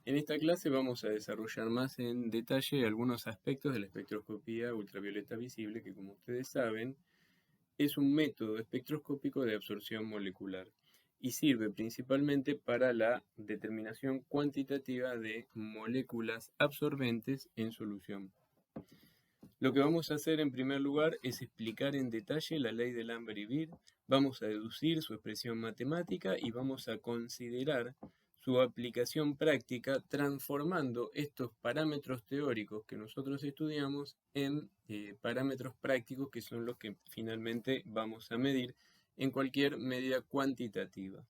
En esta clase vamos a desarrollar más en detalle algunos aspectos de la espectroscopía ultravioleta visible que, como ustedes saben, es un método espectroscópico de absorción molecular y sirve principalmente para la determinación cuantitativa de moléculas absorbentes en solución. Lo que vamos a hacer en primer lugar es explicar en detalle la ley de Lambert y Beer, vamos a deducir su expresión matemática y vamos a considerar su aplicación práctica transformando estos parámetros teóricos que nosotros estudiamos en parámetros prácticos que son los que finalmente vamos a medir en cualquier medida cuantitativa.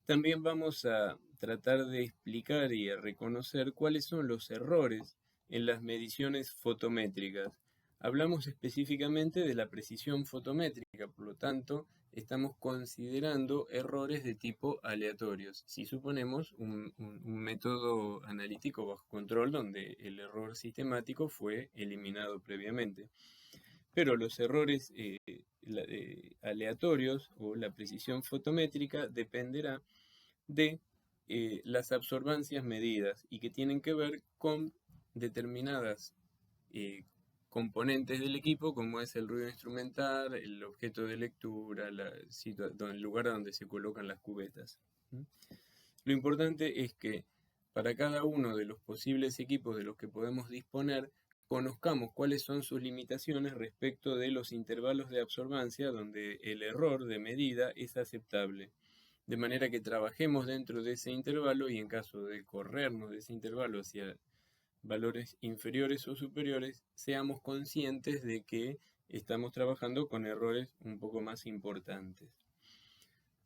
También vamos a tratar de explicar y a reconocer cuáles son los errores en las mediciones fotométricas. Hablamos específicamente de la precisión fotométrica, por lo tanto, estamos considerando errores de tipo aleatorios. Si suponemos un método analítico bajo control donde el error sistemático fue eliminado previamente. Pero los errores aleatorios o la precisión fotométrica dependerá de las absorbancias medidas y que tienen que ver con determinadas componentes del equipo, como es el ruido instrumental, el objeto de lectura, el lugar donde se colocan las cubetas. Lo importante es que para cada uno de los posibles equipos de los que podemos disponer, conozcamos cuáles son sus limitaciones respecto de los intervalos de absorbancia donde el error de medida es aceptable. De manera que trabajemos dentro de ese intervalo y en caso de corrernos de ese intervalo hacia valores inferiores o superiores, seamos conscientes de que estamos trabajando con errores un poco más importantes.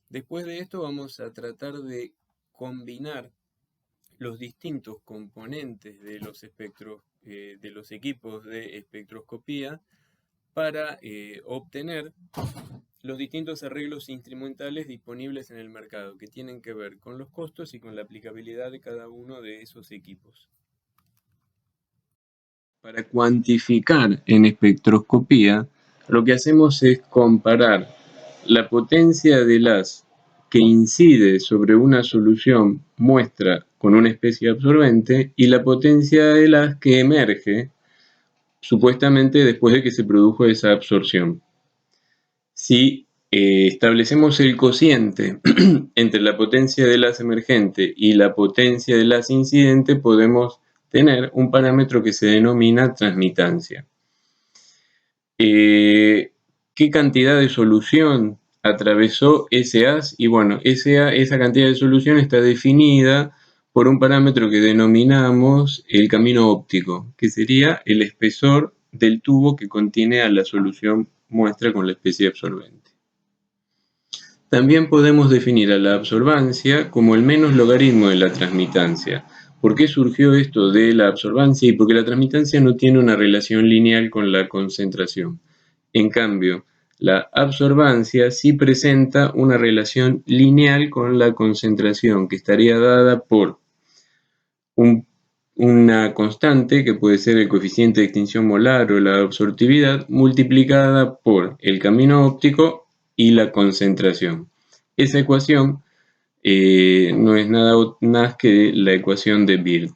Después de esto vamos a tratar de combinar los distintos componentes de los espectros, de los equipos de espectroscopía para obtener los distintos arreglos instrumentales disponibles en el mercado, que tienen que ver con los costos y con la aplicabilidad de cada uno de esos equipos. Para cuantificar en espectroscopía, lo que hacemos es comparar la potencia del haz que incide sobre una solución muestra con una especie absorbente y la potencia del haz que emerge supuestamente después de que se produjo esa absorción. Si establecemos el cociente entre la potencia del haz emergente y la potencia del haz incidente, podemos tener un parámetro que se denomina transmitancia. ¿Qué cantidad de solución atravesó ese haz? Y bueno, esa cantidad de solución está definida por un parámetro que denominamos el camino óptico, que sería el espesor del tubo que contiene a la solución muestra con la especie absorbente. También podemos definir a la absorbancia como el menos logaritmo de la transmitancia. ¿Por qué surgió esto de la absorbancia? Y porque la transmitancia no tiene una relación lineal con la concentración. En cambio, la absorbancia sí presenta una relación lineal con la concentración, que estaría dada por una constante, que puede ser el coeficiente de extinción molar o la absortividad, multiplicada por el camino óptico y la concentración. Esa ecuación no es nada más que la ecuación de Beer.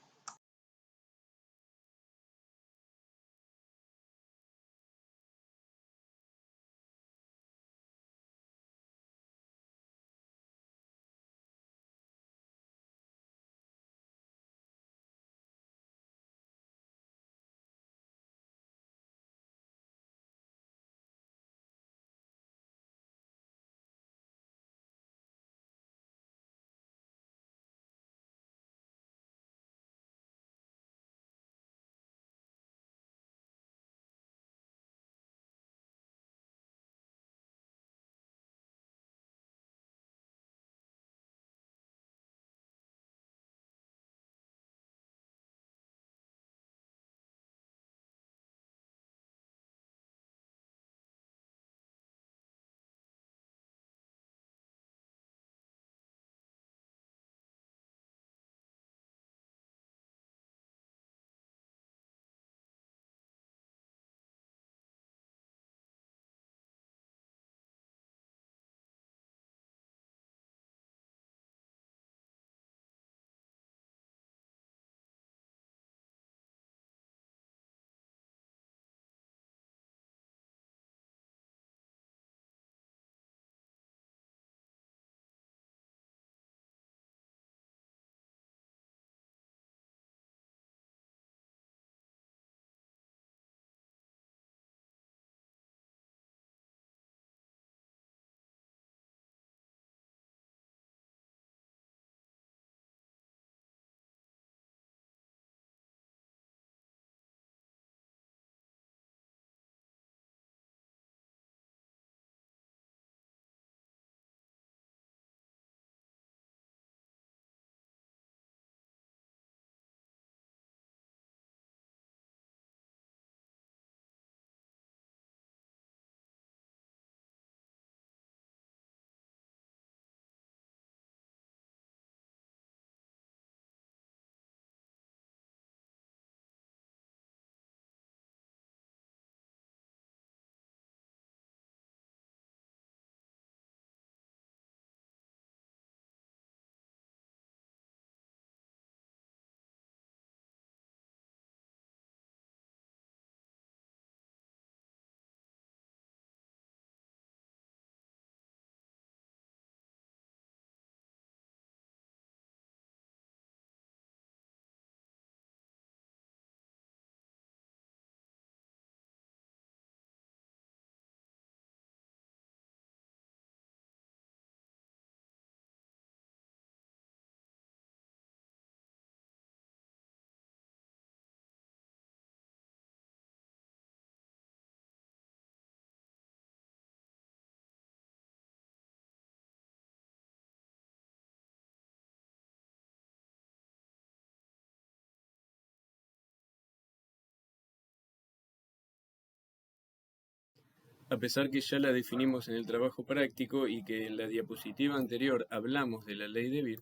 a pesar que ya la definimos en el trabajo práctico y que en la diapositiva anterior hablamos de la ley de Beer,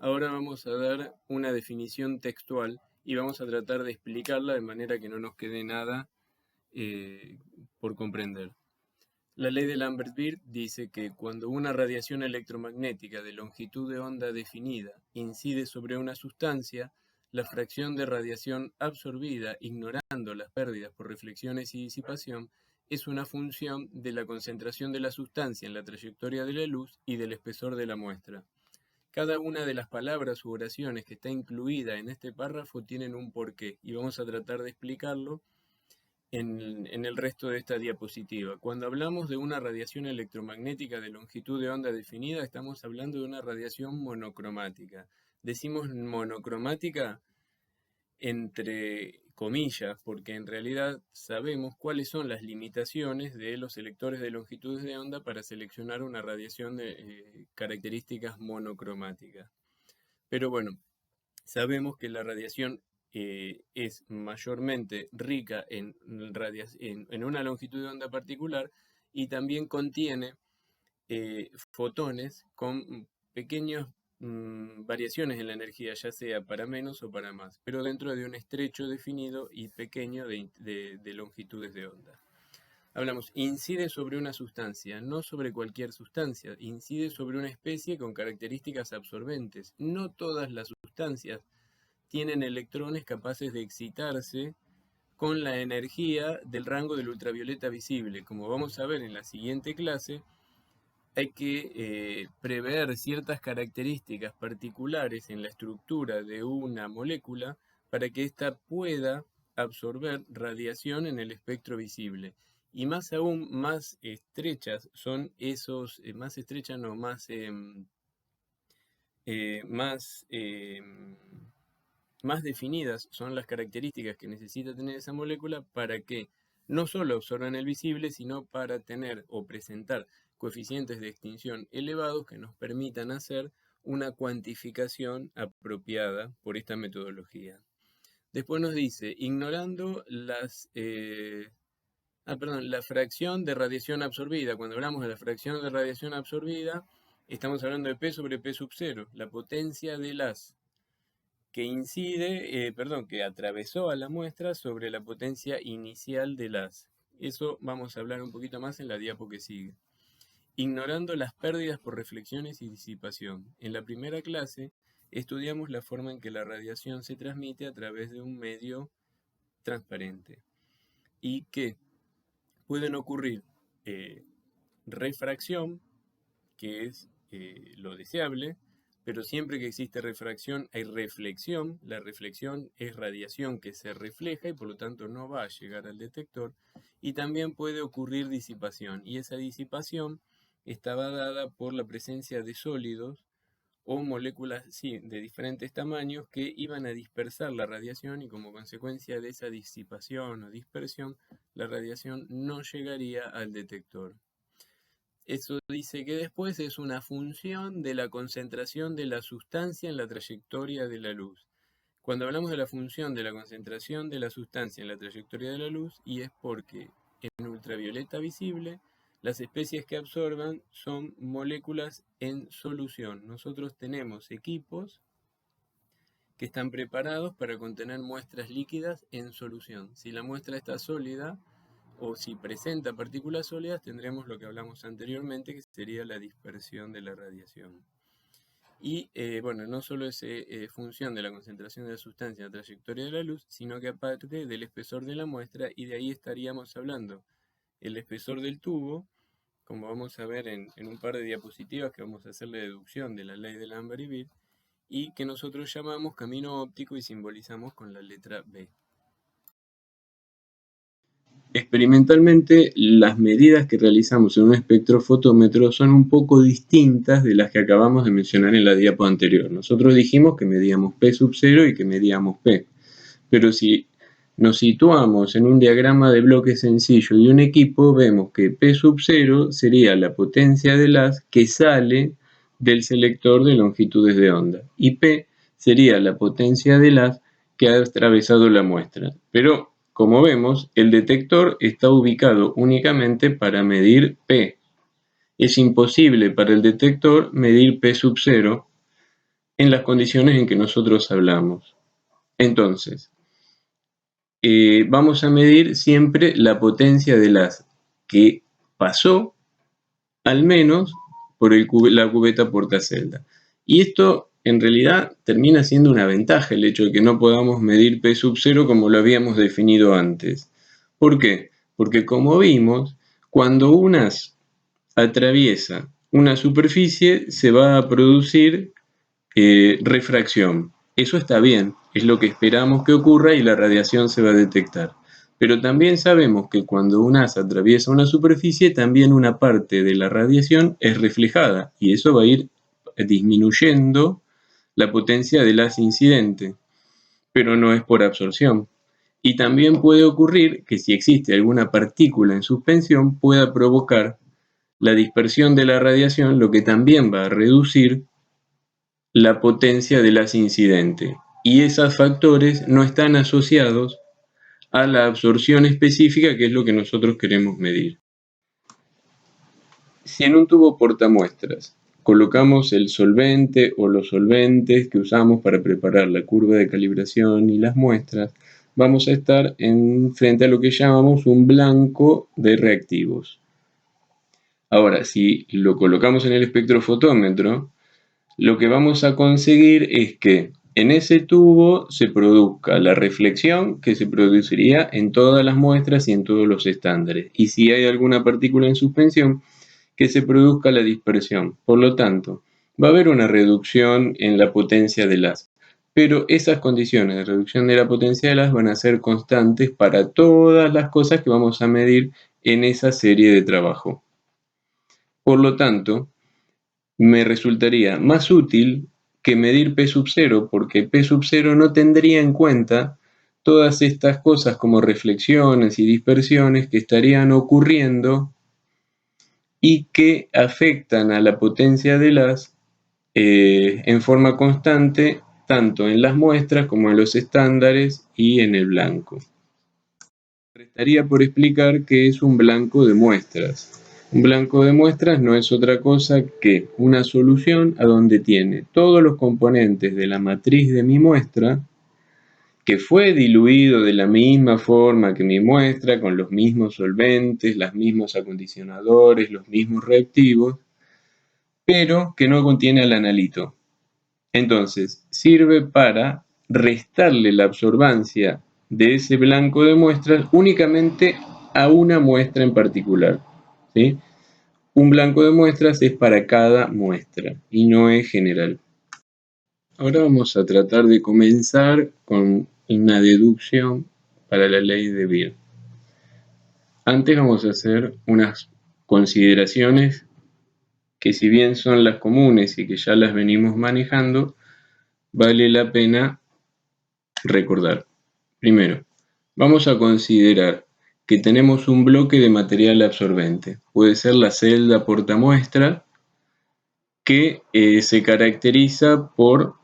ahora vamos a dar una definición textual y vamos a tratar de explicarla de manera que no nos quede nada por comprender. La ley de Lambert-Beer dice que cuando una radiación electromagnética de longitud de onda definida incide sobre una sustancia, la fracción de radiación absorbida, ignorando las pérdidas por reflexiones y disipación, es una función de la concentración de la sustancia en la trayectoria de la luz y del espesor de la muestra. Cada una de las palabras u oraciones que está incluida en este párrafo tienen un porqué y vamos a tratar de explicarlo en el resto de esta diapositiva. Cuando hablamos de una radiación electromagnética de longitud de onda definida, estamos hablando de una radiación monocromática. Decimos monocromática entre comillas, porque en realidad sabemos cuáles son las limitaciones de los selectores de longitudes de onda para seleccionar una radiación de características monocromáticas. Pero bueno, sabemos que la radiación es mayormente rica en una longitud de onda particular y también contiene fotones con pequeñas variaciones en la energía, ya sea para menos o para más, pero dentro de un estrecho definido y pequeño de longitudes de onda. Hablamos, incide sobre una sustancia, no sobre cualquier sustancia, incide sobre una especie con características absorbentes. No todas las sustancias tienen electrones capaces de excitarse con la energía del rango del ultravioleta visible. Como vamos a ver en la siguiente clase, hay que prever ciertas características particulares en la estructura de una molécula para que ésta pueda absorber radiación en el espectro visible. Y más aún, más estrechas son esos, más estrechas no, más definidas son las características que necesita tener esa molécula para que no solo absorban el visible, sino para tener o presentar coeficientes de extinción elevados que nos permitan hacer una cuantificación apropiada por esta metodología. Después nos dice, ignorando la fracción de radiación absorbida. Cuando hablamos de la fracción de radiación absorbida, estamos hablando de P sobre P sub 0, la potencia del haz que atravesó a la muestra sobre la potencia inicial del haz. Eso vamos a hablar un poquito más en la diapo que sigue. Ignorando las pérdidas por reflexiones y disipación. En la primera clase estudiamos la forma en que la radiación se transmite a través de un medio transparente y que pueden ocurrir refracción, que es lo deseable, pero siempre que existe refracción hay reflexión. La reflexión es radiación que se refleja y por lo tanto no va a llegar al detector. Y también puede ocurrir disipación, y esa disipación estaba dada por la presencia de sólidos o moléculas de diferentes tamaños que iban a dispersar la radiación y como consecuencia de esa disipación o dispersión, la radiación no llegaría al detector. Eso dice que después es una función de la concentración de la sustancia en la trayectoria de la luz. Cuando hablamos de la función de la concentración de la sustancia en la trayectoria de la luz, y es porque en ultravioleta visible, las especies que absorban son moléculas en solución. Nosotros tenemos equipos que están preparados para contener muestras líquidas en solución. Si la muestra está sólida, o si presenta partículas sólidas, tendremos lo que hablamos anteriormente, que sería la dispersión de la radiación. Y no solo es función de la concentración de la sustancia en la trayectoria de la luz, sino que aparte del espesor de la muestra, y de ahí estaríamos hablando el espesor del tubo, como vamos a ver en un par de diapositivas que vamos a hacer la deducción de la ley de Lambert y Beer, y que nosotros llamamos camino óptico y simbolizamos con la letra B. Experimentalmente, las medidas que realizamos en un espectrofotómetro son un poco distintas de las que acabamos de mencionar en la diapo anterior. Nosotros dijimos que medíamos P sub 0 y que medíamos P. Pero si nos situamos en un diagrama de bloque sencillo de un equipo, vemos que P sub 0 sería la potencia del haz que sale del selector de longitudes de onda. Y P sería la potencia del haz que ha atravesado la muestra. Pero como vemos, el detector está ubicado únicamente para medir P. Es imposible para el detector medir P sub 0 en las condiciones en que nosotros hablamos. Entonces, vamos a medir siempre la potencia del haz que pasó al menos por la cubeta portacelda. Y esto en realidad termina siendo una ventaja el hecho de que no podamos medir P sub 0 como lo habíamos definido antes. ¿Por qué? Porque como vimos, cuando un haz atraviesa una superficie se va a producir refracción. Eso está bien, es lo que esperamos que ocurra y la radiación se va a detectar. Pero también sabemos que cuando un haz atraviesa una superficie, también una parte de la radiación es reflejada y eso va a ir disminuyendo la potencia del haz incidente, pero no es por absorción. Y también puede ocurrir que si existe alguna partícula en suspensión pueda provocar la dispersión de la radiación, lo que también va a reducir la potencia del haz incidente. Y esos factores no están asociados a la absorción específica, que es lo que nosotros queremos medir. Si en un tubo portamuestras colocamos el solvente o los solventes que usamos para preparar la curva de calibración y las muestras, vamos a estar frente a lo que llamamos un blanco de reactivos. Ahora, si lo colocamos en el espectrofotómetro, lo que vamos a conseguir es que en ese tubo se produzca la reflexión que se produciría en todas las muestras y en todos los estándares. Y si hay alguna partícula en suspensión, que se produzca la dispersión. Por lo tanto, va a haber una reducción en la potencia del haz. Pero esas condiciones de reducción de la potencia del haz van a ser constantes para todas las cosas que vamos a medir en esa serie de trabajo. Por lo tanto, me resultaría más útil que medir P sub 0, porque P sub 0 no tendría en cuenta todas estas cosas como reflexiones y dispersiones que estarían ocurriendo y que afectan a la potencia del haz en forma constante, tanto en las muestras como en los estándares y en el blanco. Restaría por explicar qué es un blanco de muestras. Un blanco de muestras no es otra cosa que una solución a donde tiene todos los componentes de la matriz de mi muestra, que fue diluido de la misma forma que mi muestra, con los mismos solventes, los mismos acondicionadores, los mismos reactivos, pero que no contiene al analito. Entonces, sirve para restarle la absorbancia de ese blanco de muestras únicamente a una muestra en particular, ¿sí? Un blanco de muestras es para cada muestra y no es general. Ahora vamos a tratar de comenzar con una deducción para la ley de Beer. Antes vamos a hacer unas consideraciones que, si bien son las comunes y que ya las venimos manejando, vale la pena recordar. Primero, vamos a considerar que tenemos un bloque de material absorbente. Puede ser la celda portamuestra, que se caracteriza por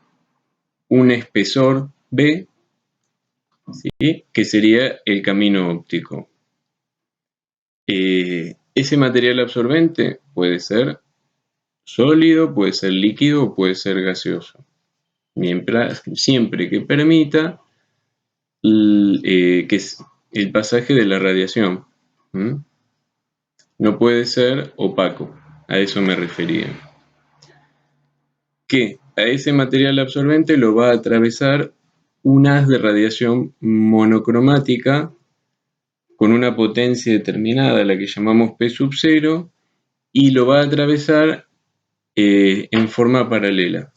un espesor B, ¿sí?, que sería el camino óptico. Ese material absorbente puede ser sólido, puede ser líquido o puede ser gaseoso, siempre que permita que es el pasaje de la radiación. No puede ser opaco, a eso me refería. Que a ese material absorbente lo va a atravesar un haz de radiación monocromática con una potencia determinada, la que llamamos P sub 0, y lo va a atravesar en forma paralela.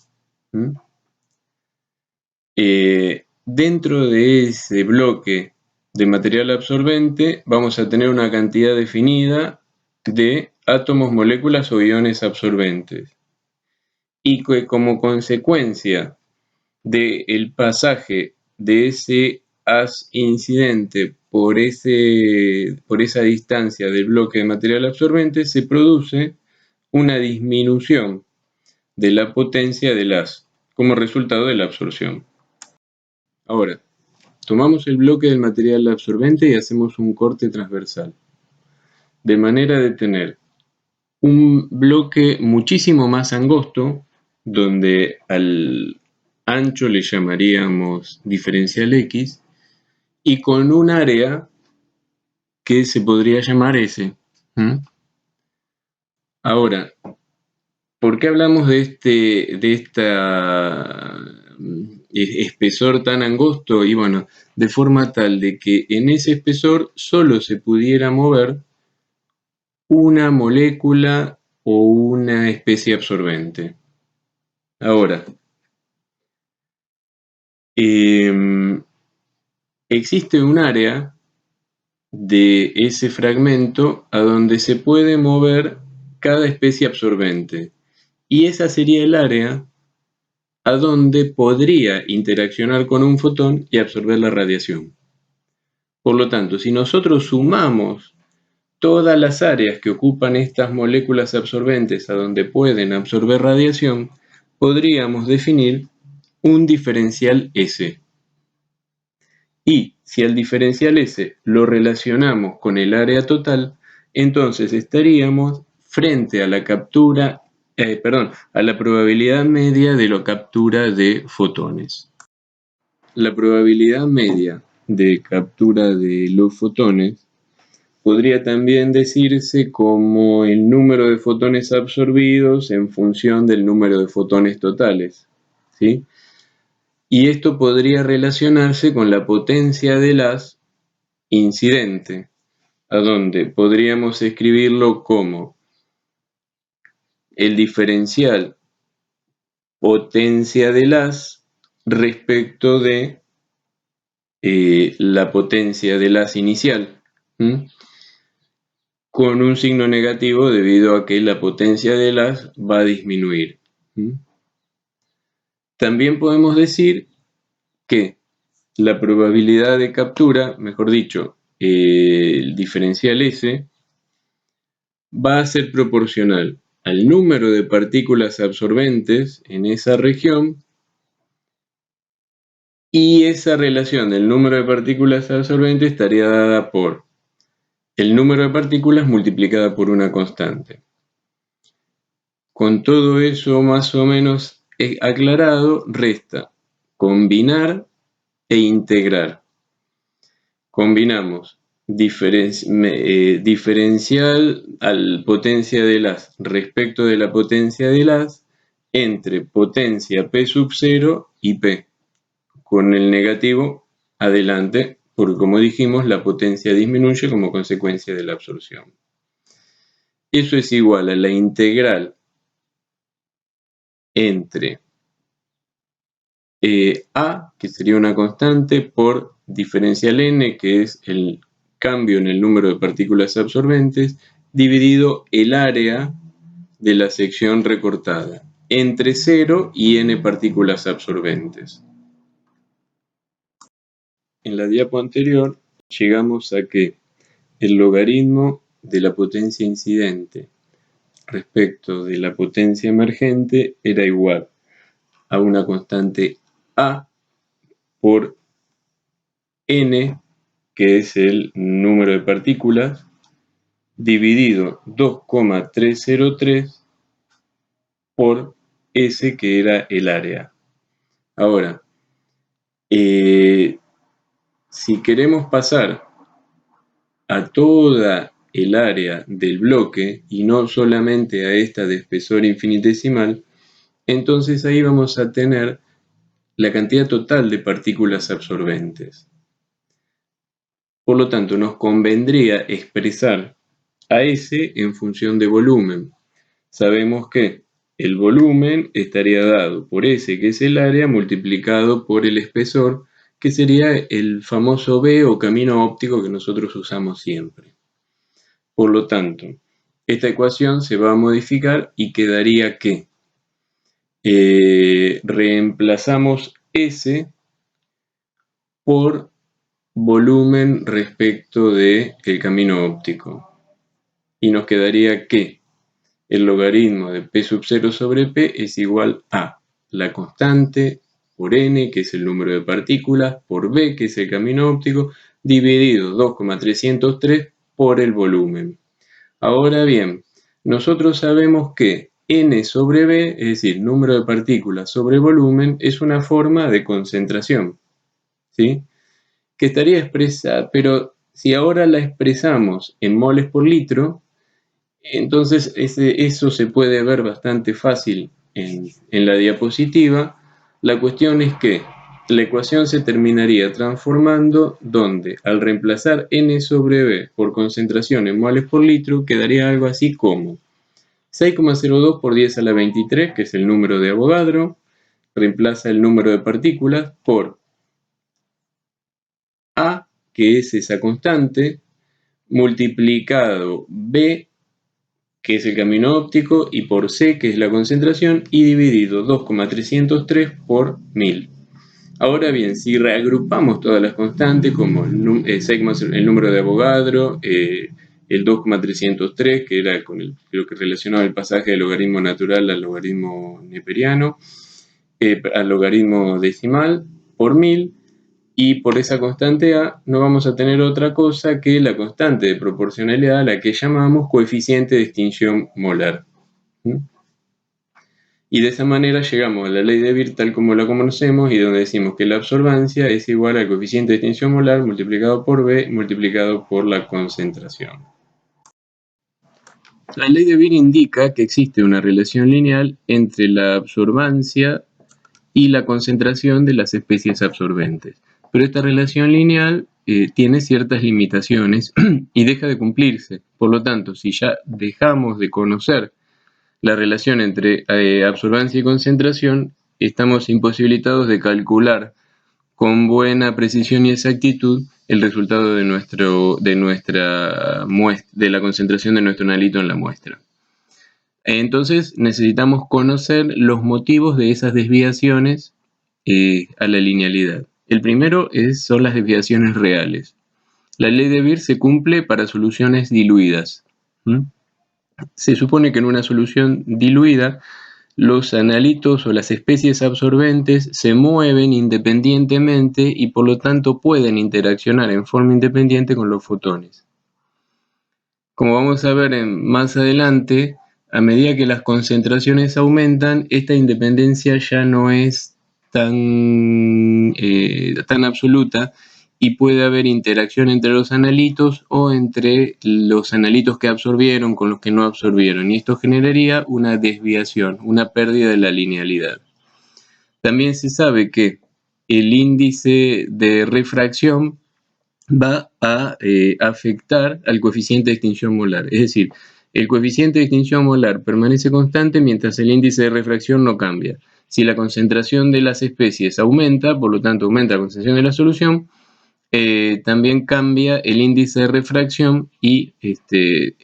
Dentro de ese bloque de material absorbente vamos a tener una cantidad definida de átomos, moléculas o iones absorbentes, y que como consecuencia del pasaje de ese haz incidente por esa distancia del bloque de material absorbente se produce una disminución de la potencia del haz como resultado de la absorción. Ahora, tomamos el bloque del material absorbente y hacemos un corte transversal, de manera de tener un bloque muchísimo más angosto, donde al ancho le llamaríamos diferencial X, y con un área que se podría llamar S. Ahora, ¿por qué hablamos de espesor tan angosto? Y bueno, de forma tal de que en ese espesor solo se pudiera mover una molécula o una especie absorbente. Ahora, existe un área de ese fragmento a donde se puede mover cada especie absorbente. Y esa sería el área a donde podría interaccionar con un fotón y absorber la radiación. Por lo tanto, si nosotros sumamos todas las áreas que ocupan estas moléculas absorbentes a donde pueden absorber radiación, podríamos definir un diferencial S. Y si al diferencial S lo relacionamos con el área total, entonces estaríamos frente a la captura, a la probabilidad media de la captura de fotones. La probabilidad media de captura de los fotones podría también decirse como el número de fotones absorbidos en función del número de fotones totales, ¿sí? Y esto podría relacionarse con la potencia del haz incidente, a donde podríamos escribirlo como el diferencial potencia del haz respecto de la potencia del haz inicial, con un signo negativo debido a que la potencia del haz va a disminuir. También podemos decir que la probabilidad de captura, mejor dicho, el diferencial S, va a ser proporcional al número de partículas absorbentes en esa región, y esa relación del número de partículas absorbentes estaría dada por el número de partículas multiplicada por una constante. Con todo eso más o menos aclarado, resta combinar e integrar. Combinamos diferencial al potencia del haz respecto de la potencia del haz entre potencia P sub 0 y P, con el negativo adelante, porque como dijimos, la potencia disminuye como consecuencia de la absorción. Eso es igual a la integral entre A, que sería una constante, por diferencial n, que es el cambio en el número de partículas absorbentes, dividido el área de la sección recortada, entre 0 y n partículas absorbentes. En la diapo anterior llegamos a que el logaritmo de la potencia incidente respecto de la potencia emergente era igual a una constante A por n, que es el número de partículas, dividido 2,303 por S, que era el área. Ahora, si queremos pasar a toda el área del bloque y no solamente a esta de espesor infinitesimal, entonces ahí vamos a tener la cantidad total de partículas absorbentes. Por lo tanto, nos convendría expresar a S en función de volumen. Sabemos que el volumen estaría dado por S, que es el área, multiplicado por el espesor, que sería el famoso B o camino óptico que nosotros usamos siempre. Por lo tanto, esta ecuación se va a modificar y quedaría que reemplazamos S por volumen respecto del camino óptico. Y nos quedaría que el logaritmo de P sub 0 sobre P es igual a la constante por n, que es el número de partículas, por b, que es el camino óptico, dividido 2,303 por el volumen. Ahora bien, nosotros sabemos que n sobre b, es decir, número de partículas sobre volumen, es una forma de concentración, ¿sí? Que estaría expresada, pero si ahora la expresamos en moles por litro, entonces eso se puede ver bastante fácil en la diapositiva. La cuestión es que la ecuación se terminaría transformando donde al reemplazar n sobre b por concentración en moles por litro quedaría algo así como 6,02 por 10 a la 23, que es el número de Avogadro, reemplaza el número de partículas por A, que es esa constante, multiplicado B, que es el camino óptico, y por C, que es la concentración, y dividido 2,303 por 1000. Ahora bien, si reagrupamos todas las constantes, como el número de Avogadro, el 2,303, que era lo que relacionaba el pasaje del logaritmo natural al logaritmo neperiano, al logaritmo decimal, por 1000, y por esa constante A no vamos a tener otra cosa que la constante de proporcionalidad, a la que llamamos coeficiente de extinción molar. Y de esa manera llegamos a la ley de Beer tal como la conocemos y donde decimos que la absorbancia es igual al coeficiente de extinción molar multiplicado por B multiplicado por la concentración. La ley de Beer indica que existe una relación lineal entre la absorbancia y la concentración de las especies absorbentes. Pero esta relación lineal tiene ciertas limitaciones y deja de cumplirse. Por lo tanto, si ya dejamos de conocer la relación entre absorbancia y concentración, estamos imposibilitados de calcular con buena precisión y exactitud el resultado de la concentración de nuestro analito en la muestra. Entonces necesitamos conocer los motivos de esas desviaciones a la linealidad. El primero son las desviaciones reales. La ley de Beer se cumple para soluciones diluidas. Se supone que en una solución diluida los analitos o las especies absorbentes se mueven independientemente y por lo tanto pueden interaccionar en forma independiente con los fotones. Como vamos a ver más adelante, a medida que las concentraciones aumentan, esta independencia ya no es tan absoluta y puede haber interacción entre los analitos o entre los analitos que absorbieron con los que no absorbieron, y esto generaría una desviación, una pérdida de la linealidad. También se sabe que el índice de refracción va a afectar al coeficiente de extinción molar, es decir, el coeficiente de extinción molar permanece constante mientras el índice de refracción no cambia. Si la concentración de las especies aumenta, por lo tanto aumenta la concentración de la solución, también cambia el índice de refracción y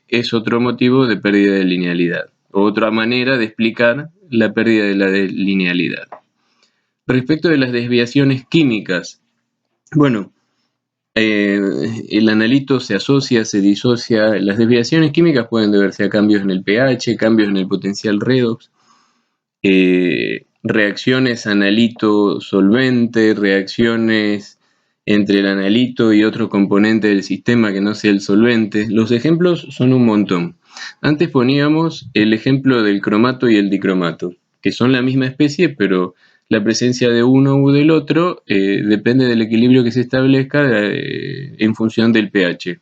es otro motivo de pérdida de linealidad, otra manera de explicar la pérdida de la linealidad. Respecto de las desviaciones químicas, bueno, el analito se asocia, se disocia. Las desviaciones químicas pueden deberse a cambios en el pH, cambios en el potencial redox, reacciones analito-solvente, reacciones entre el analito y otro componente del sistema que no sea el solvente. Los ejemplos son un montón. Antes poníamos el ejemplo del cromato y el dicromato, que son la misma especie, pero la presencia de uno u del otro depende del equilibrio que se establezca en función del pH.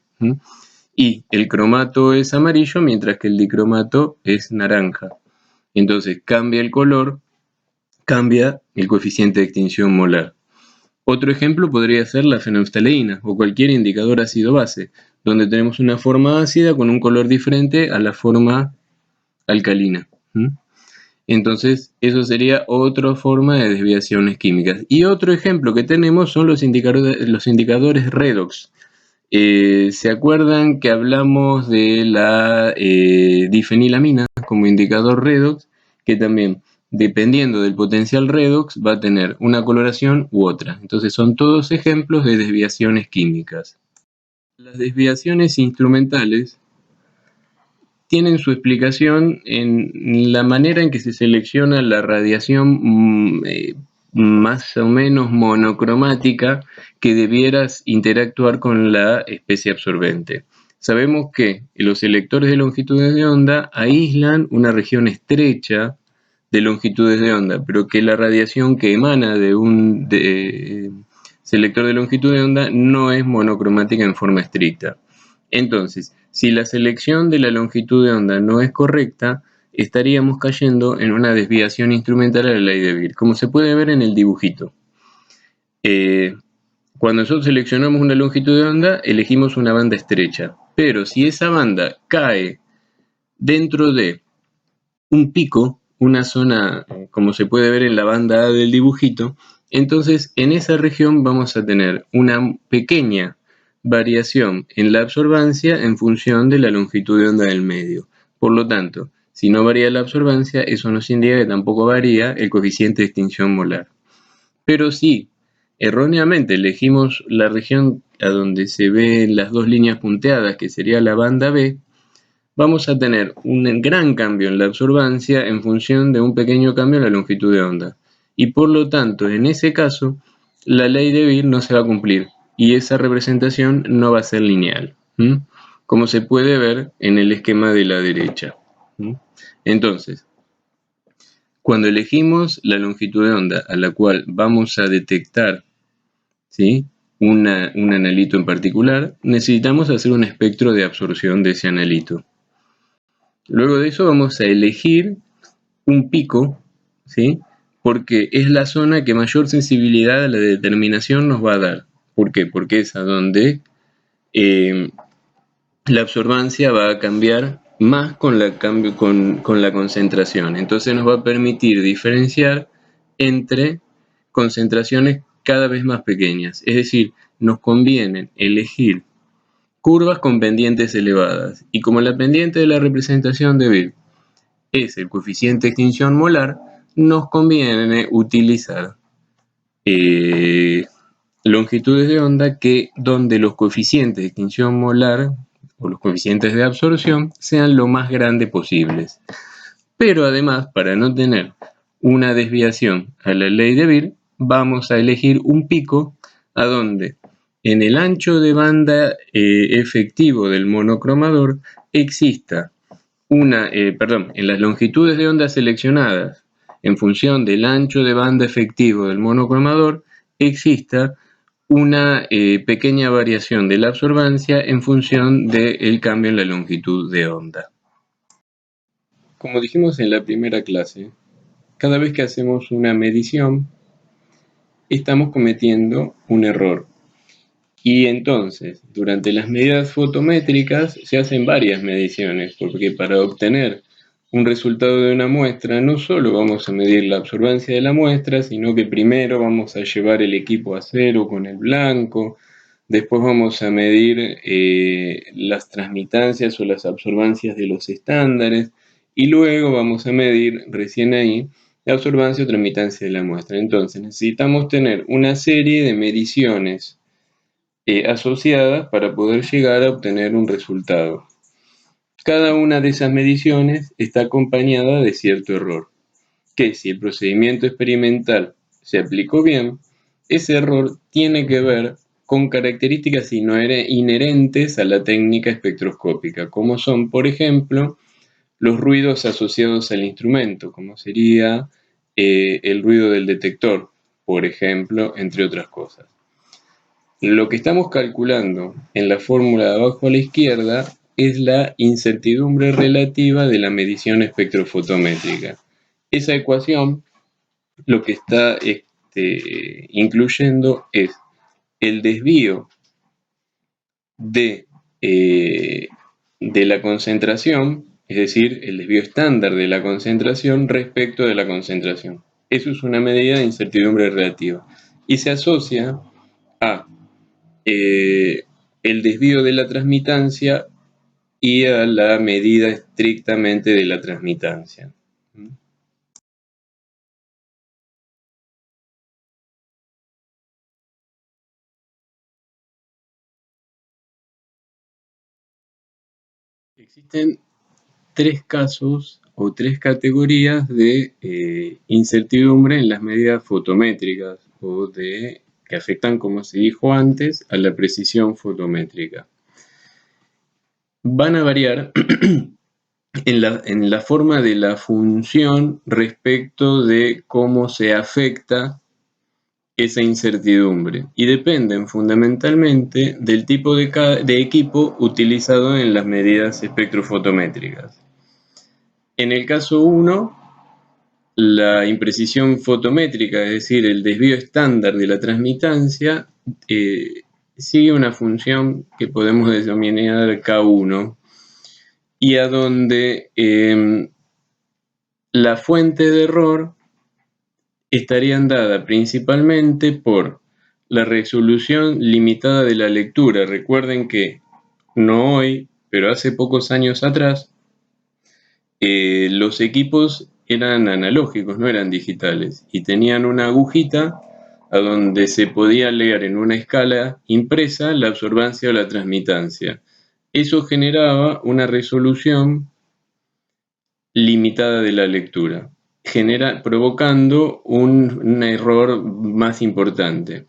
Y el cromato es amarillo, mientras que el dicromato es naranja. Entonces cambia el color, cambia el coeficiente de extinción molar. Otro ejemplo podría ser la fenolftaleína o cualquier indicador ácido-base, donde tenemos una forma ácida con un color diferente a la forma alcalina. Entonces, eso sería otra forma de desviaciones químicas. Y otro ejemplo que tenemos son los indicadores redox. ¿Se acuerdan que hablamos de la difenilamina como indicador redox? Que también, dependiendo del potencial redox, va a tener una coloración u otra. Entonces, son todos ejemplos de desviaciones químicas. Las desviaciones instrumentales tienen su explicación en la manera en que se selecciona la radiación más o menos monocromática que debiera interactuar con la especie absorbente. Sabemos que los selectores de longitudes de onda aíslan una región estrecha de longitudes de onda, pero que la radiación que emana de un selector de longitud de onda no es monocromática en forma estricta. Entonces, si la selección de la longitud de onda no es correcta, estaríamos cayendo en una desviación instrumental a la ley de Beer, como se puede ver en el dibujito. Cuando nosotros seleccionamos una longitud de onda, elegimos una banda estrecha, pero si esa banda cae dentro de un pico, una zona, como se puede ver en la banda A del dibujito, entonces en esa región vamos a tener una pequeña variación en la absorbancia en función de la longitud de onda del medio. Por lo tanto, si no varía la absorbancia, eso nos indica que tampoco varía el coeficiente de extinción molar. Pero si erróneamente elegimos la región a donde se ven las dos líneas punteadas, que sería la banda B, vamos a tener un gran cambio en la absorbancia en función de un pequeño cambio en la longitud de onda. Y por lo tanto, en ese caso, la ley de Beer no se va a cumplir y esa representación no va a ser lineal, como se puede ver en el esquema de la derecha. Entonces, cuando elegimos la longitud de onda a la cual vamos a detectar, ¿sí?, un analito en particular, necesitamos hacer un espectro de absorción de ese analito. Luego de eso vamos a elegir un pico, ¿sí?, porque es la zona que mayor sensibilidad a la determinación nos va a dar. ¿Por qué? Porque es a donde la absorbancia va a cambiar más con la concentración. Entonces nos va a permitir diferenciar entre concentraciones cada vez más pequeñas. Es decir, nos conviene elegir curvas con pendientes elevadas. Y como la pendiente de la representación de Beer es el coeficiente de extinción molar, nos conviene utilizar longitudes de onda donde los coeficientes de extinción molar o los coeficientes de absorción sean lo más grandes posibles. Pero además, para no tener una desviación a la ley de Beer, vamos a elegir un pico a donde en el ancho de banda efectivo del monocromador exista en las longitudes de onda seleccionadas en función del ancho de banda efectivo del monocromador, exista una pequeña variación de la absorbancia en función del cambio en la longitud de onda. Como dijimos en la primera clase, cada vez que hacemos una medición, estamos cometiendo un error. Y entonces, durante las medidas fotométricas se hacen varias mediciones, porque para obtener un resultado de una muestra no solo vamos a medir la absorbancia de la muestra, sino que primero vamos a llevar el equipo a cero con el blanco, después vamos a medir las transmitancias o las absorbancias de los estándares, y luego vamos a medir recién ahí la absorbancia o transmitancia de la muestra. Entonces necesitamos tener una serie de mediciones asociadas para poder llegar a obtener un resultado. Cada una de esas mediciones está acompañada de cierto error, que si el procedimiento experimental se aplicó bien, ese error tiene que ver con características inherentes a la técnica espectroscópica, como son, por ejemplo, los ruidos asociados al instrumento, como sería el ruido del detector, por ejemplo, entre otras cosas. Lo que estamos calculando en la fórmula de abajo a la izquierda es la incertidumbre relativa de la medición espectrofotométrica. Esa ecuación lo que está incluyendo es el desvío de la concentración, es decir, el desvío estándar de la concentración respecto de la concentración. Eso es una medida de incertidumbre relativa y se asocia a el desvío de la transmitancia y a la medida estrictamente de la transmitancia. Existen tres casos o 3 categorías de incertidumbre en las medidas fotométricas o que afectan, como se dijo antes, a la precisión fotométrica. Van a variar en la forma de la función respecto de cómo se afecta esa incertidumbre y dependen fundamentalmente del tipo de equipo utilizado en las medidas espectrofotométricas. En el caso 1, la imprecisión fotométrica, es decir, el desvío estándar de la transmitancia, sigue una función que podemos denominar K1 y a donde la fuente de error estarían dadas principalmente por la resolución limitada de la lectura. Recuerden que no hoy, pero hace pocos años atrás, los equipos eran analógicos, no eran digitales, y tenían una agujita a donde se podía leer en una escala impresa la absorbancia o la transmitancia. Eso generaba una resolución limitada de la lectura, provocando un error más importante.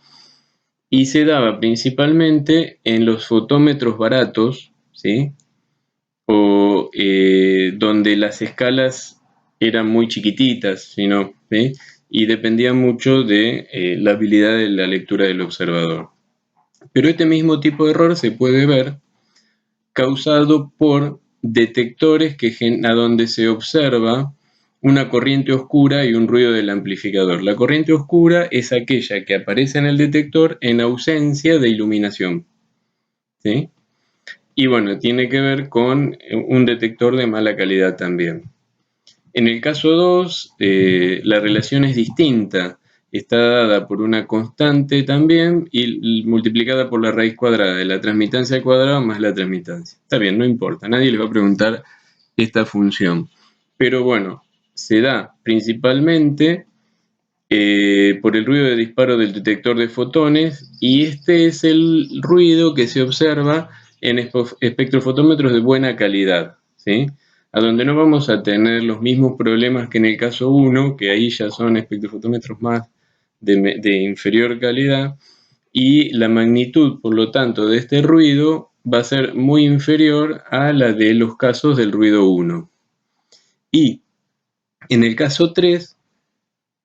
Y se daba principalmente en los fotómetros baratos, ¿sí? O donde las escalas eran muy chiquititas, ¿sí? Y dependía mucho de la habilidad de la lectura del observador. Pero este mismo tipo de error se puede ver causado por detectores a donde se observa una corriente oscura y un ruido del amplificador. La corriente oscura es aquella que aparece en el detector en ausencia de iluminación, ¿sí? Y bueno, tiene que ver con un detector de mala calidad también. En el caso 2, la relación es distinta. Está dada por una constante también y multiplicada por la raíz cuadrada de la transmitancia al cuadrado más la transmitancia. Está bien, no importa, nadie les va a preguntar esta función. Pero bueno, se da principalmente por el ruido de disparo del detector de fotones y este es el ruido que se observa en espectrofotómetros de buena calidad, ¿sí? A donde no vamos a tener los mismos problemas que en el caso 1, que ahí ya son espectrofotómetros más de inferior calidad, y la magnitud, por lo tanto, de este ruido va a ser muy inferior a la de los casos del ruido 1. Y en el caso 3,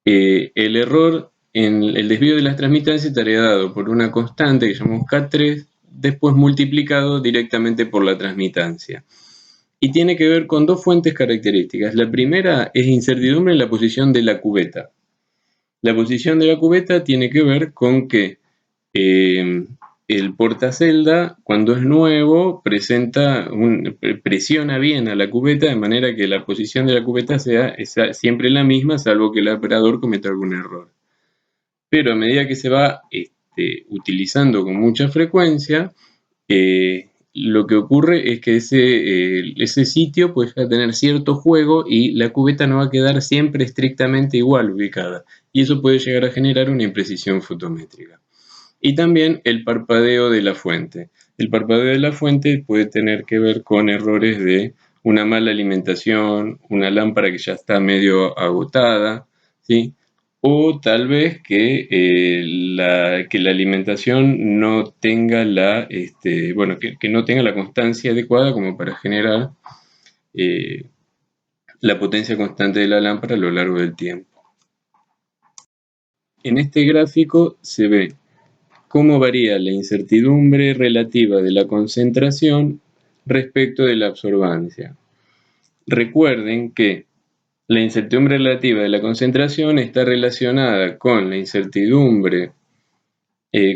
el error en el desvío de las transmitancias estaría dado por una constante que llamamos K3, después multiplicado directamente por la transmitancia. Y tiene que ver con dos fuentes características. La primera es incertidumbre en la posición de la cubeta. La posición de la cubeta tiene que ver con que el portacelda, cuando es nuevo, presiona bien a la cubeta de manera que la posición de la cubeta sea siempre la misma, salvo que el operador cometa algún error. Pero a medida que se va utilizando con mucha frecuencia, lo que ocurre es que ese sitio puede tener cierto juego y la cubeta no va a quedar siempre estrictamente igual ubicada. Y eso puede llegar a generar una imprecisión fotométrica. Y también el parpadeo de la fuente. El parpadeo de la fuente puede tener que ver con errores de una mala alimentación, una lámpara que ya está medio agotada, ¿sí? O tal vez que la alimentación no tenga que no tenga la constancia adecuada como para generar la potencia constante de la lámpara a lo largo del tiempo. En este gráfico se ve cómo varía la incertidumbre relativa de la concentración respecto de la absorbancia. Recuerden que la incertidumbre relativa de la concentración está relacionada con la incertidumbre,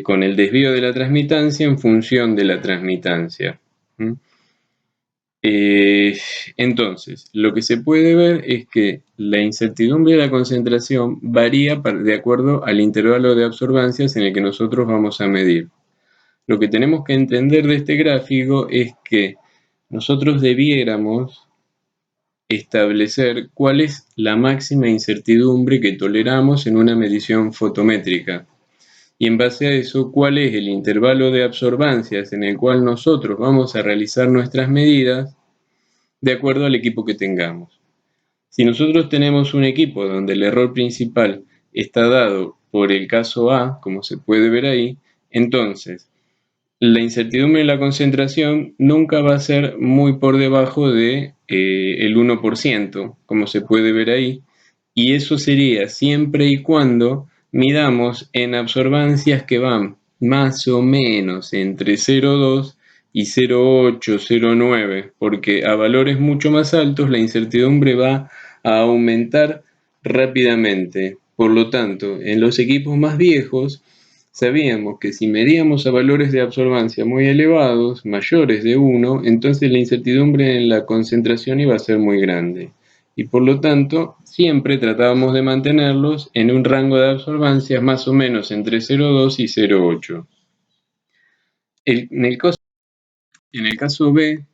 con el desvío de la transmitancia en función de la transmitancia. Entonces, lo que se puede ver es que la incertidumbre de la concentración varía de acuerdo al intervalo de absorbancias en el que nosotros vamos a medir. Lo que tenemos que entender de este gráfico es que nosotros debiéramos establecer cuál es la máxima incertidumbre que toleramos en una medición fotométrica. Y en base a eso, cuál es el intervalo de absorbancias en el cual nosotros vamos a realizar nuestras medidas de acuerdo al equipo que tengamos. Si nosotros tenemos un equipo donde el error principal está dado por el caso A, como se puede ver ahí, entonces la incertidumbre de la concentración nunca va a ser muy por debajo de el 1%, como se puede ver ahí, y eso sería siempre y cuando midamos en absorbancias que van más o menos entre 0,2 y 0,8, 0,9, porque a valores mucho más altos la incertidumbre va a aumentar rápidamente. Por lo tanto, en los equipos más viejos, sabíamos que si medíamos a valores de absorbancia muy elevados, mayores de 1, entonces la incertidumbre en la concentración iba a ser muy grande. Y por lo tanto, siempre tratábamos de mantenerlos en un rango de absorbancias más o menos entre 0,2 y 0,8. En el caso B,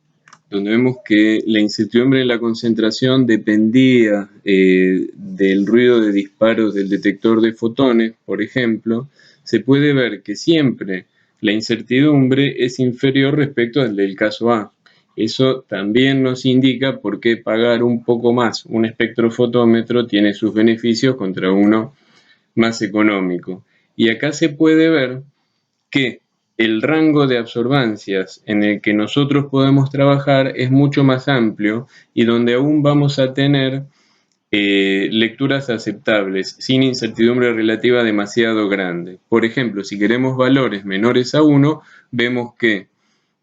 donde vemos que la incertidumbre en la concentración dependía del ruido de disparos del detector de fotones, por ejemplo, se puede ver que siempre la incertidumbre es inferior respecto al del caso A. Eso también nos indica por qué pagar un poco más un espectrofotómetro tiene sus beneficios contra uno más económico. Y acá se puede ver que el rango de absorbancias en el que nosotros podemos trabajar es mucho más amplio y donde aún vamos a tener lecturas aceptables, sin incertidumbre relativa demasiado grande. Por ejemplo, si queremos valores menores a 1, vemos que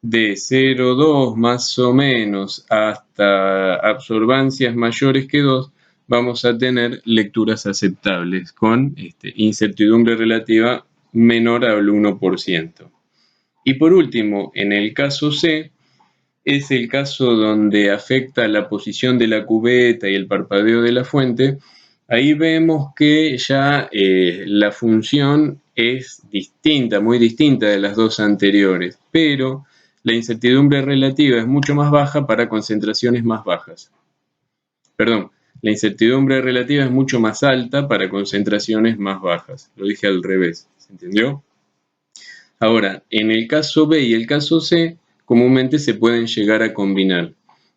de 0,2 más o menos hasta absorbancias mayores que 2, vamos a tener lecturas aceptables con incertidumbre relativa menor al 1%. Y por último, en el caso C, es el caso donde afecta la posición de la cubeta y el parpadeo de la fuente. Ahí vemos que ya la función es distinta, muy distinta de las dos anteriores, pero la incertidumbre relativa es mucho más baja para concentraciones más bajas. Perdón, la incertidumbre relativa es mucho más alta para concentraciones más bajas. Lo dije al revés, ¿se entendió? Ahora, en el caso B y el caso C, comúnmente se pueden llegar a combinar.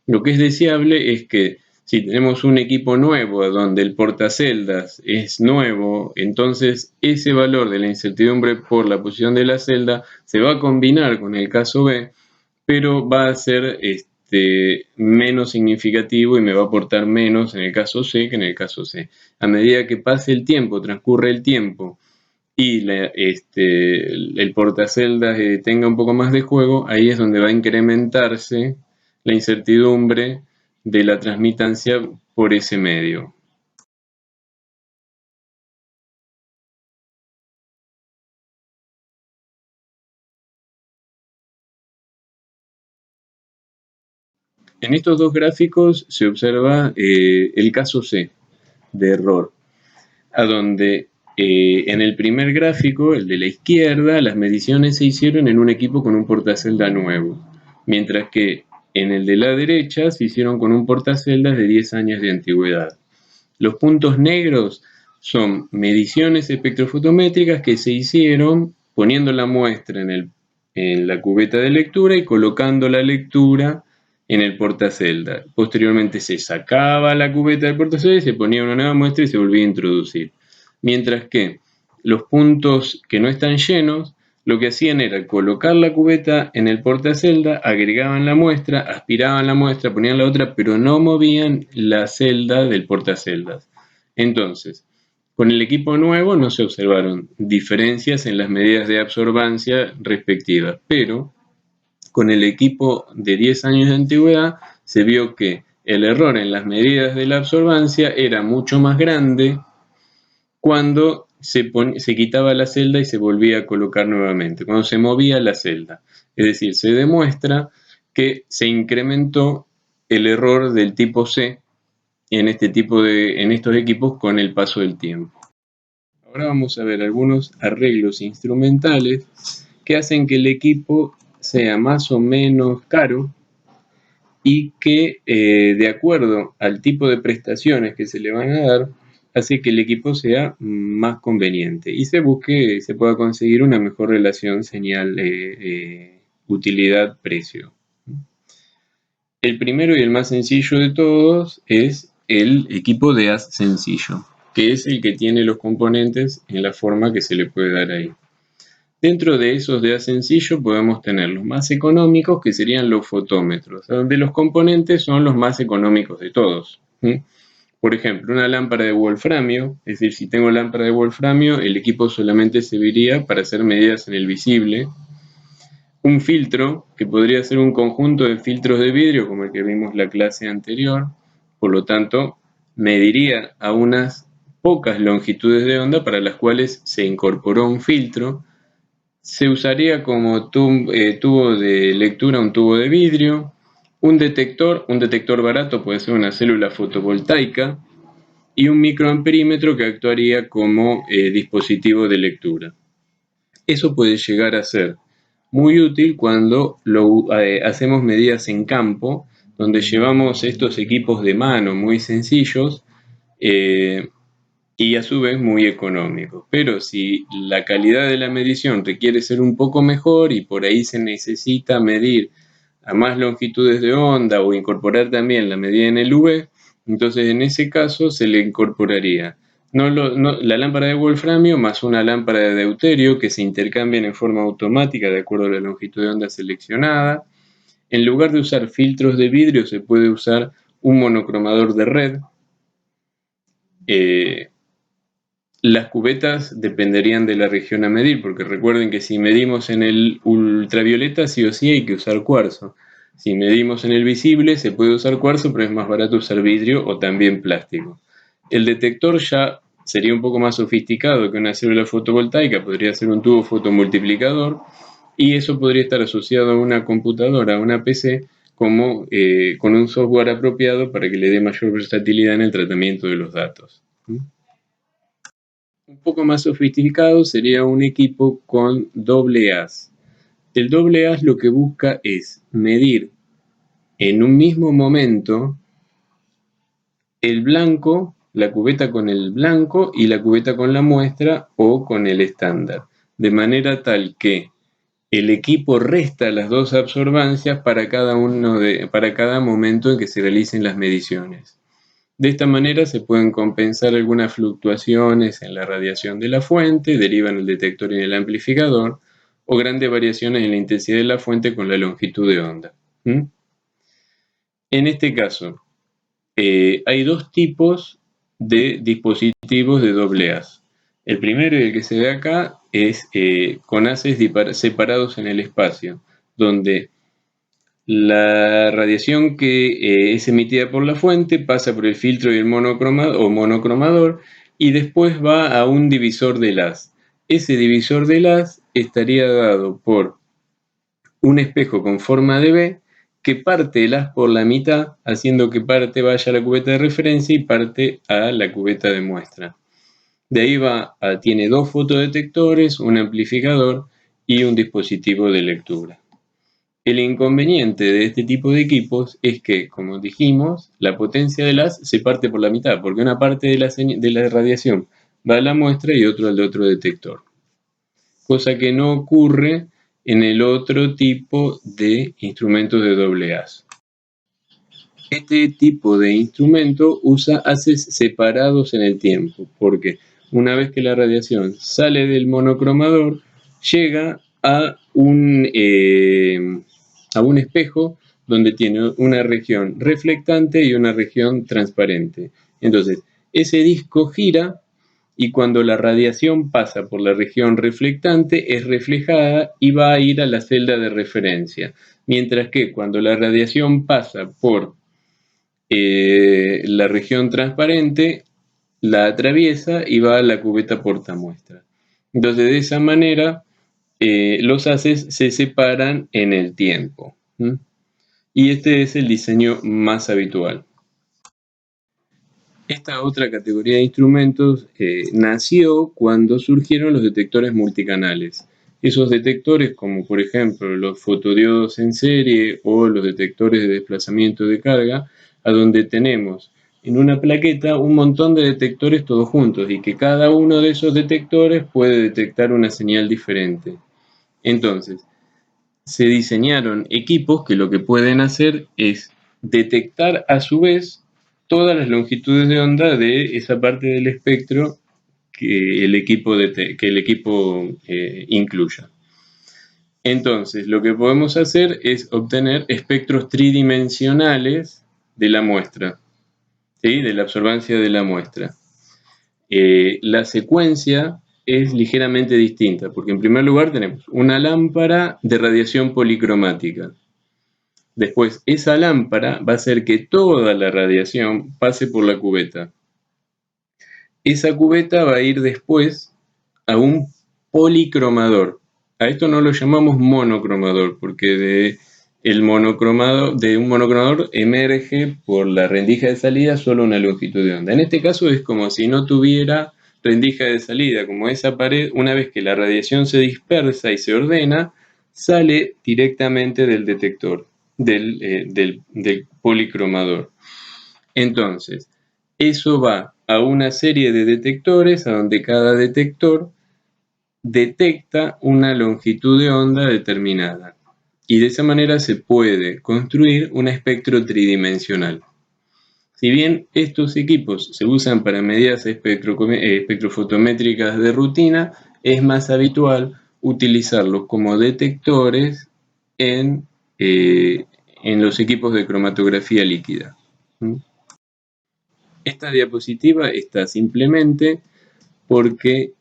Lo que es deseable es que si tenemos un equipo nuevo donde el portaceldas es nuevo, entonces ese valor de la incertidumbre por la posición de la celda se va a combinar con el caso B, pero va a ser menos significativo y me va a aportar menos en el caso C que en el caso C. A medida que pase el tiempo, transcurre el tiempo, y el portaceldas tenga un poco más de juego, ahí es donde va a incrementarse la incertidumbre de la transmitancia por ese medio. En estos dos gráficos se observa el caso C de error, a donde en el primer gráfico, el de la izquierda, las mediciones se hicieron en un equipo con un portacelda nuevo, mientras que en el de la derecha se hicieron con un portaceldas de 10 años de antigüedad. Los puntos negros son mediciones espectrofotométricas que se hicieron poniendo la muestra en la cubeta de lectura y colocando la lectura en el portacelda. Posteriormente se sacaba la cubeta del portacelda y se ponía una nueva muestra y se volvía a introducir. Mientras que los puntos que no están llenos, lo que hacían era colocar la cubeta en el portacelda, agregaban la muestra, aspiraban la muestra, ponían la otra, pero no movían la celda del portaceldas. Entonces, con el equipo nuevo no se observaron diferencias en las medidas de absorbancia respectivas, pero con el equipo de 10 años de antigüedad se vio que el error en las medidas de la absorbancia era mucho más grande cuando se quitaba la celda y se volvía a colocar nuevamente, cuando se movía la celda. Es decir, se demuestra que se incrementó el error del tipo C en estos equipos con el paso del tiempo. Ahora vamos a ver algunos arreglos instrumentales que hacen que el equipo sea más o menos caro y que de acuerdo al tipo de prestaciones que se le van a dar, hace que el equipo sea más conveniente y se pueda conseguir una mejor relación señal utilidad-precio. El primero y el más sencillo de todos es el equipo de haz sencillo, que es el que tiene los componentes en la forma que se le puede dar ahí. Dentro de esos de haz sencillo podemos tener los más económicos, que serían los fotómetros, donde los componentes son los más económicos de todos. Por ejemplo, una lámpara de wolframio, es decir, si tengo lámpara de wolframio, el equipo solamente serviría para hacer medidas en el visible. Un filtro, que podría ser un conjunto de filtros de vidrio, como el que vimos en la clase anterior, por lo tanto, mediría a unas pocas longitudes de onda para las cuales se incorporó un filtro. Se usaría como tubo de lectura un tubo de vidrio. Un detector barato puede ser una célula fotovoltaica, y un microamperímetro que actuaría como dispositivo de lectura. Eso puede llegar a ser muy útil cuando hacemos medidas en campo, donde llevamos estos equipos de mano muy sencillos y a su vez muy económicos. Pero si la calidad de la medición requiere ser un poco mejor y por ahí se necesita medir a más longitudes de onda o incorporar también la medida en el UV, entonces en ese caso se le incorporaría la lámpara de wolframio más una lámpara de deuterio que se intercambian en forma automática de acuerdo a la longitud de onda seleccionada. En lugar de usar filtros de vidrio se puede usar un monocromador de red. Las cubetas dependerían de la región a medir, porque recuerden que si medimos en el ultravioleta sí o sí hay que usar cuarzo. Si medimos en el visible se puede usar cuarzo, pero es más barato usar vidrio o también plástico. El detector ya sería un poco más sofisticado que una célula fotovoltaica, podría ser un tubo fotomultiplicador, y eso podría estar asociado a una computadora, a una PC, como con un software apropiado para que le dé mayor versatilidad en el tratamiento de los datos. Un poco más sofisticado sería un equipo con doble haz. El doble haz lo que busca es medir en un mismo momento el blanco, la cubeta con el blanco y la cubeta con la muestra o con el estándar, de manera tal que el equipo resta las dos absorbancias para cada momento en que se realicen las mediciones. De esta manera se pueden compensar algunas fluctuaciones en la radiación de la fuente, derivan el detector y en el amplificador, o grandes variaciones en la intensidad de la fuente con la longitud de onda. En este caso, hay dos tipos de dispositivos de doble haz. El primero y el que se ve acá es con haces separados en el espacio, donde la radiación que es emitida por la fuente pasa por el filtro y el monocromador y después va a un divisor del haz. Ese divisor del haz estaría dado por un espejo con forma de V que parte el haz por la mitad, haciendo que parte vaya a la cubeta de referencia y parte a la cubeta de muestra. De ahí tiene dos fotodetectores, un amplificador y un dispositivo de lectura. El inconveniente de este tipo de equipos es que, como dijimos, la potencia del haz se parte por la mitad, porque una parte de la radiación va a la muestra y otra al otro detector. Cosa que no ocurre en el otro tipo de instrumentos de doble haz. Este tipo de instrumento usa haces separados en el tiempo, porque una vez que la radiación sale del monocromador, llega a un espejo donde tiene una región reflectante y una región transparente. Entonces, ese disco gira y cuando la radiación pasa por la región reflectante es reflejada y va a ir a la celda de referencia. Mientras que cuando la radiación pasa por la región transparente, la atraviesa y va a la cubeta portamuestra. Entonces, de esa manera, los haces se separan en el tiempo. Y este es el diseño más habitual. Esta otra categoría de instrumentos nació cuando surgieron los detectores multicanales. Esos detectores, como por ejemplo los fotodiodos en serie o los detectores de desplazamiento de carga, a donde tenemos en una plaqueta un montón de detectores todos juntos y que cada uno de esos detectores puede detectar una señal diferente. Entonces, se diseñaron equipos que lo que pueden hacer es detectar a su vez todas las longitudes de onda de esa parte del espectro que el equipo incluya. Entonces, lo que podemos hacer es obtener espectros tridimensionales de la muestra, ¿sí? De la absorbancia de la muestra. La secuencia es ligeramente distinta, porque en primer lugar tenemos una lámpara de radiación policromática. Después, esa lámpara va a hacer que toda la radiación pase por la cubeta. Esa cubeta va a ir después a un policromador. A esto no lo llamamos monocromador, porque de un monocromador emerge por la rendija de salida solo una longitud de onda. En este caso es como si no tuviera rendija de salida, como esa pared, una vez que la radiación se dispersa y se ordena, sale directamente del detector, del policromador. Entonces, eso va a una serie de detectores a donde cada detector detecta una longitud de onda determinada. Y de esa manera se puede construir un espectro tridimensional. Si bien estos equipos se usan para medidas espectrofotométricas de rutina, es más habitual utilizarlos como detectores en los equipos de cromatografía líquida. Esta diapositiva está simplemente porque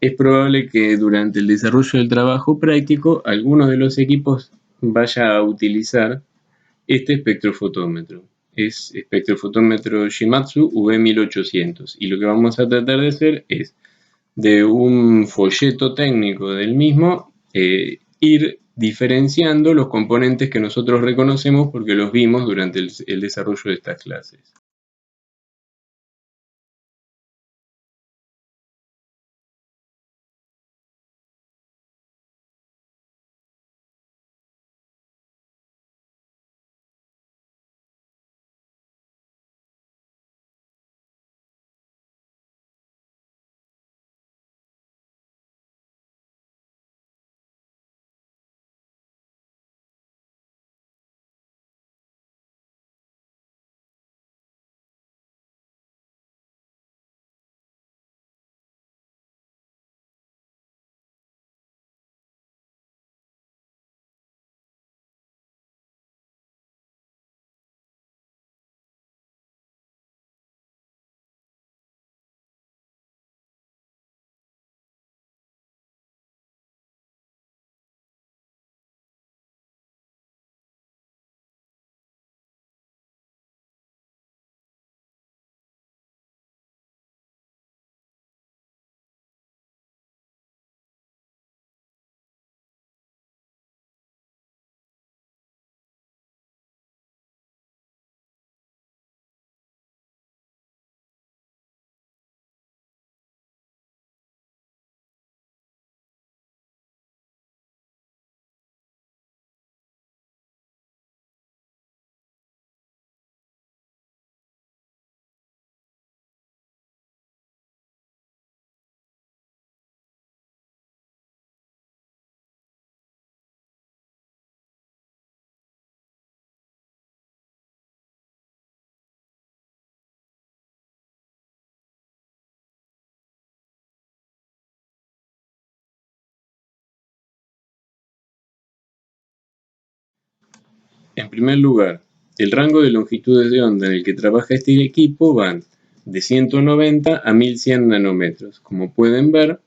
es probable que durante el desarrollo del trabajo práctico alguno de los equipos vaya a utilizar este espectrofotómetro. Es espectrofotómetro Shimadzu V1800 y lo que vamos a tratar de hacer es de un folleto técnico del mismo ir diferenciando los componentes que nosotros reconocemos porque los vimos durante el desarrollo de estas clases. En primer lugar, el rango de longitudes de onda en el que trabaja este equipo van de 190 a 1100 nanómetros. Como pueden ver,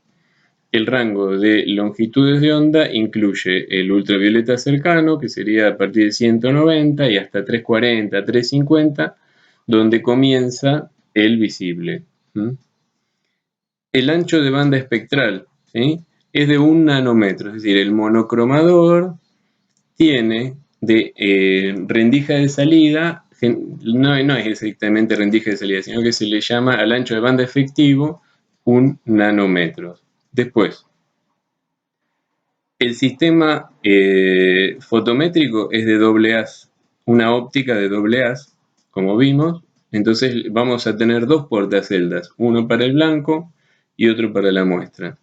el rango de longitudes de onda incluye el ultravioleta cercano, que sería a partir de 190 y hasta 340, 350, donde comienza el visible. El ancho de banda espectral, ¿sí?, es de 1 nanómetro, es decir, el monocromador tiene de rendija de salida, no es exactamente rendija de salida, sino que se le llama al ancho de banda efectivo 1 nanómetro. Después, el sistema fotométrico es de doble haz, una óptica de doble haz, como vimos. Entonces vamos a tener dos portaceldas, uno para el blanco y otro para la muestra.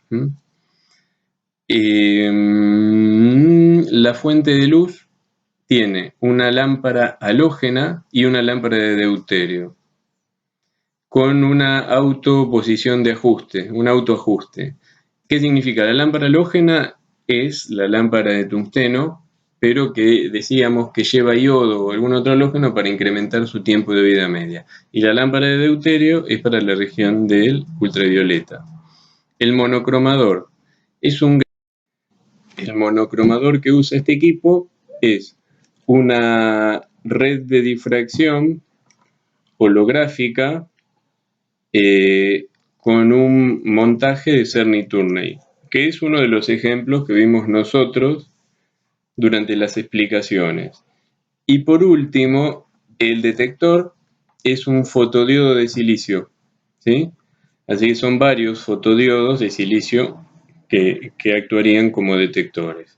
La fuente de luz tiene una lámpara halógena y una lámpara de deuterio, con una autoposición de ajuste, un autoajuste. ¿Qué significa? La lámpara halógena es la lámpara de tungsteno, pero que decíamos que lleva iodo o algún otro halógeno para incrementar su tiempo de vida media. Y la lámpara de deuterio es para la región del ultravioleta. El monocromador el monocromador que usa este equipo es una red de difracción holográfica con un montaje de Cerny-Turney, que es uno de los ejemplos que vimos nosotros durante las explicaciones. Y por último, el detector es un fotodiodo de silicio, ¿sí? Así que son varios fotodiodos de silicio que actuarían como detectores.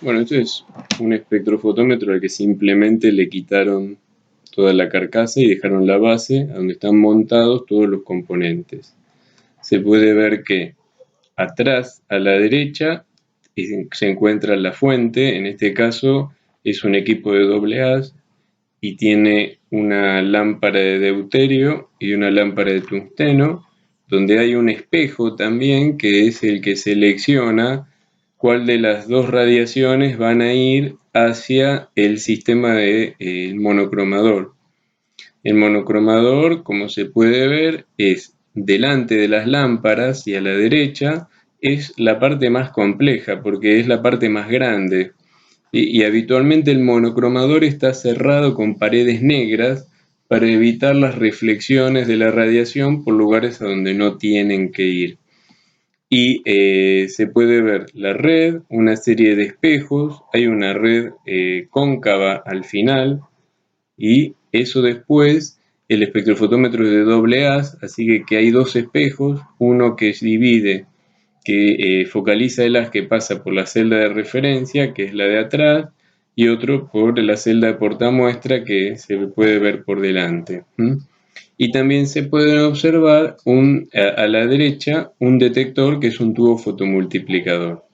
Bueno, esto es un espectrofotómetro al que simplemente le quitaron toda la carcasa y dejaron la base donde están montados todos los componentes. Se puede ver que atrás a la derecha se encuentra la fuente, en este caso es un equipo de AA y tiene una lámpara de deuterio y una lámpara de tungsteno, donde hay un espejo también que es el que selecciona cuál de las dos radiaciones van a ir hacia el sistema de monocromador. El monocromador, como se puede ver, es delante de las lámparas y a la derecha, es la parte más compleja porque es la parte más grande. Y habitualmente el monocromador está cerrado con paredes negras para evitar las reflexiones de la radiación por lugares a donde no tienen que ir. Y se puede ver la red, una serie de espejos, hay una red cóncava al final y eso después el espectrofotómetro es de AA, así que hay dos espejos, uno que divide, que focaliza el haz que pasa por la celda de referencia, que es la de atrás, y otro por la celda de portamuestra que se puede ver por delante. Y también se puede observar a la derecha un detector que es un tubo fotomultiplicador.